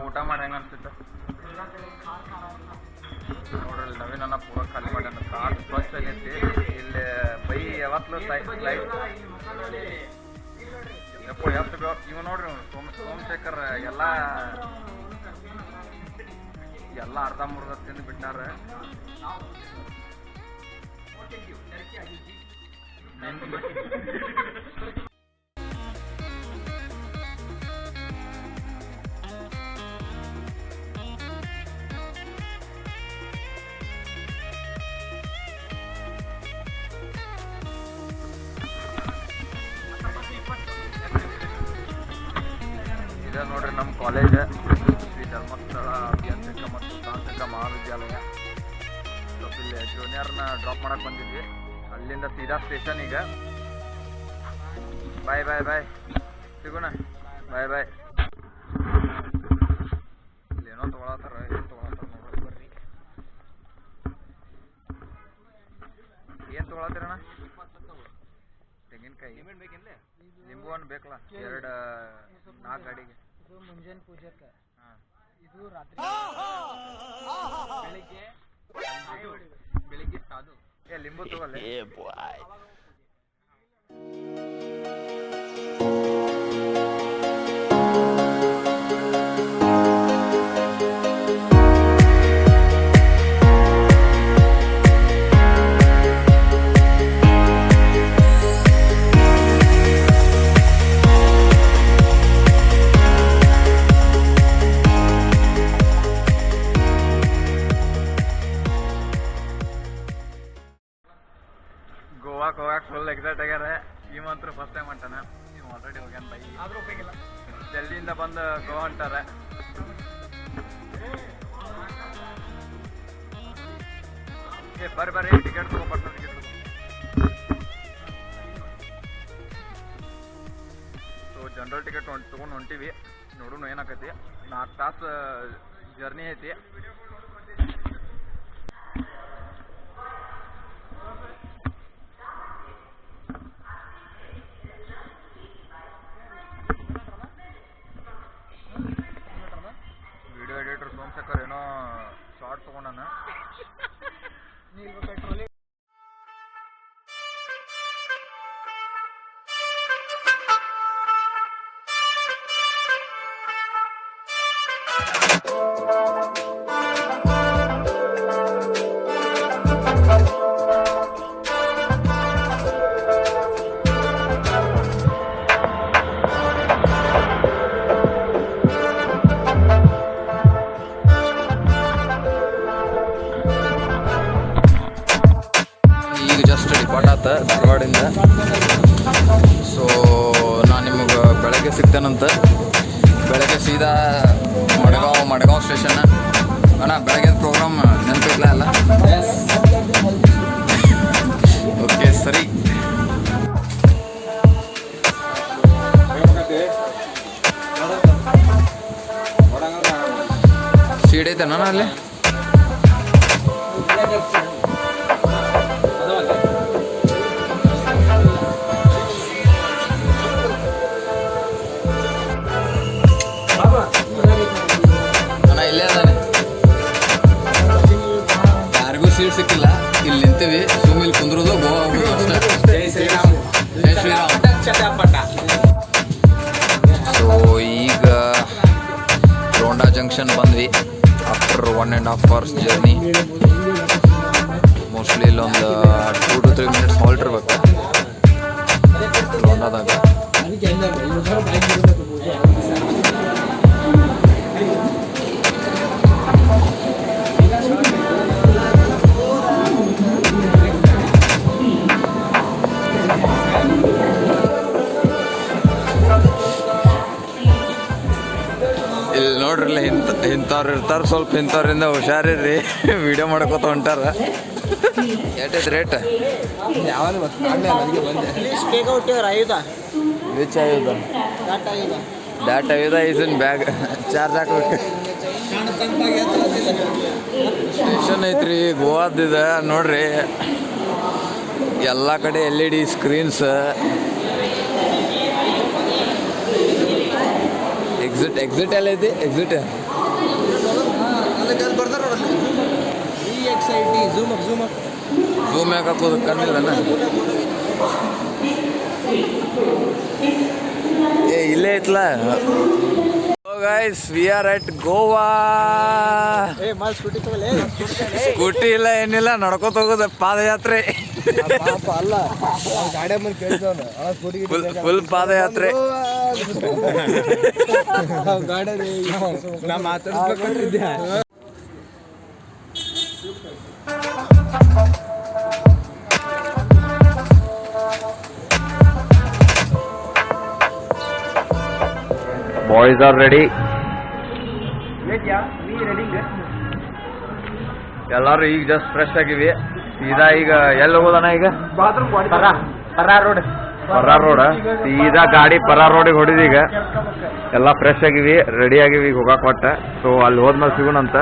ಊಟ ಮಾಡಿ ಹೆಂಗ ಅನ್ಸುತ್ತೆ ನೋಡ್ರಿ ನವೀನ ಪೂರ ಖಾಲಿ ಮಾಡ್ಯಾನ. ಕಾರ್ ಸ್ವಚ್ಛ ಆಗೈತಿ. ಇಲ್ಲಿ ಬೈ ಯಾವತ್ತೂ ಯಪ್ಪ ಇವ ನೋಡ್ರಿ ಸೋಮಶೇಖರ್ ಎಲ್ಲ ಅರ್ಧ ಮುರ್ಧ ತಿಂದು ಬಿಟ್ಟಾರ. ಇದೆ ನೋಡ್ರಿ ನಮ್ಮ ಕಾಲೇಜ್ ಶ್ರೀ ಧರ್ಮಸ್ಥಳ ಅಭಿಯಾಂತ್ರಿಕ ಮತ್ತು ತಾಂತ್ರಿಕ ಮಹಾವಿದ್ಯಾಲಯ. ಸ್ವಲ್ಪ ಇಲ್ಲಿ ಜೂನಿಯರ್ನ ಡ್ರಾಪ್ ಮಾಡಕ್ಕೆ ಬಂದಿದ್ವಿ. ಅಲ್ಲಿಂದ ಸೀದಾ ಸ್ಟೇಷನ್. ಈಗ ಬಾಯ್ ಬಾಯ್ ಬಾಯ್ ಸಿಗೋಣ. ಬಾಯ್ ಬಾಯ್. ಇಲ್ಲೇನೋ ತೊಗೊಳತ್ತಾರ. ಏನು ತೊಗೊಳತ್ತಾರ ನೋಡ್ರಿ. ಬರ್ರಿ. ಏನು ತೊಗೊಳತ್ತೀರಣ್ಣ? ತೆಂಗಿನಕಾಯಿ ನಿಂಬು ಹಣ್ಣು ಬೇಕಲ್ಲ? 4 ಗಾಡಿಗೆ. ಇದು ಮುಂಜಾನೆ ಪೂಜೆಕ್ಕೆ. ಇದು ರಾತ್ರಿ ಬೆಳಿಗ್ಗೆ ಸಾದು. ಲಿಂಬು ತಗೊಳ್ಳಿ. ಗೋವಾಕ್ ಫುಲ್ ಎಕ್ಸೈಟ್ ಆಗ್ಯಾರ. ಈ ಮಾತ್ರ ಫಸ್ಟ್ ಟೈಮ್ ಅಂತಾನ. ನೀವು ಆಲ್ರೆಡಿ ಹೋಗ್ಯಾನ ಬೈ. ಆದ್ರೂ ಉಪಯೋಗಿಲ್ಲ. ಜಲ್ದಿಯಿಂದ ಬಂದು ಗೋವಾ ಅಂತಾರ. ಬರ್ರಿ ಟಿಕೆಟ್ ತಗೋಬರ್ತಾರೆ. ಟಿಕೆಟ್ ಸೊ ಜನರಲ್ ಟಿಕೆಟ್ ತೊಗೊಂಡು ಹೊಂಟಿವಿ. ನೋಡೋಣ ಏನಾಕೈತಿ. 4 ತಾಸು ಜರ್ನಿ ಐತಿ. ವಿಡಿಯೋ ಎಡಿಟರ್ ಸೋಮಶೇಖರ್ ಏನೋ ಶಾರ್ಟ್ ತೊಗೊಂಡಾನ. ಧಾರವಾಡಿಂದ. ಸೊ ನಾನು ನಿಮಗೆ ಬೆಳಗ್ಗೆ ಸಿಗ್ತೇನಂತ. ಬೆಳಗ್ಗೆ ಸೀದಾ ಮಡಗಾಂವ್ ಸ್ಟೇಷನ್. ಅಣ್ಣ ಬೆಳಗ್ಗೆ ಪ್ರೋಗ್ರಾಮ್ ನೆನಪಿಲ್ಲ ಅಲ್ಲ? ಓಕೆ ಸರಿ. ಸೀಡ್ ಐತೆಣ್ಣ ಅಲ್ಲಿ? ಸೀಟ್ ಸಿಕ್ಕಿಲ್ಲ. ಇಲ್ಲಿ ನಿಂತೀವಿ. ಇಲ್ಲಿ ಕುಂದ್ರೋದು ಗೋವಾ ಹೋಗೋದು ಅಷ್ಟೇ. ಜೈ ಶ್ರೀರಾಮ್. ಜೈ ಶ್ರೀರಾಮ್. ಸೊ ಈಗ ರೋಂಡಾ ಜಂಕ್ಷನ್ ಬಂದ್ವಿ. After 1.5 hours journey. ಮೋಸ್ಟ್ಲಿ ಇಲ್ಲೊಂದು 2 to 3 minutes ಹಾಲ್ಟ್ ಇರ್ಬೇಕು ರೋಂಡಾದಾಗ. ನೋಡ್ರಲ್ಲ ಇಂಥವ್ರು ಇರ್ತಾರ, ಸ್ವಲ್ಪ ಇಂಥವ್ರಿಂದ ಹುಷಾರಿರ್ರಿ. ವಿಡಿಯೋ ಮಾಡ್ಕೋತ ಹೊಂಟಾರ. ಎಷ್ಟೈತೆ ರೇಟ್? ರಿಚ್ ಆಯುಧ ದಾಟ್ ಆಯುಧ ಈಸಿನ ಬ್ಯಾಗ್ ಚಾರ್ಜ್ ಹಾಕ್ಬೇಕು. ಸ್ಟೇಷನ್ ಐತ್ರಿ ಗೋವಾದ ನೋಡ್ರಿ. ಎಲ್ಲ ಕಡೆ LED ಸ್ಕ್ರೀನ್ಸ್. ಎಕ್ಸಿಟ್ ಎಲ್ಲ ಐತಿ. ಎಕ್ಸಿಟ್ ಝೂಮ್ ಯಾಕೆ ಹಾಕೋದು ಕಣ್ಣಿಲ್ಲನ? ಇಲ್ಲೇ ಐತ್ಲ. Guys we are at Goa. Scooty ಇಲ್ಲ ಏನಿಲ್ಲ, ನಡ್ಕೋತ ಹೋಗೋದು ಪಾದಯಾತ್ರೆ. ಫುಲ್ ಪಾದಯಾತ್ರೆ. Boys are ready. ಎಲ್ಲಾರು ಈಗ ಜಸ್ಟ್ ಫ್ರೆಶ್ ಆಗಿವಿ. ಸೀದಾ ಈಗ ಎಲ್ಲಿ ಹೋಗೋದನ? ಈಗ ಪರಾ ರೋಡ್. ಸೀದಾ ಗಾಡಿ ಪರಾ ರೋಡಿಗೆ ಹೊಡಿದ. ಈಗ ಎಲ್ಲ ಫ್ರೆಶ್ ಆಗಿವಿ, ರೆಡಿ ಆಗಿವಿ ಈಗ ಹೋಗಾಕ. ಒಟ್ಟ ಸೊ ಅಲ್ಲಿ ಹೋದ್ಮೇಲೆ ಸಿಗೋಣಂತ.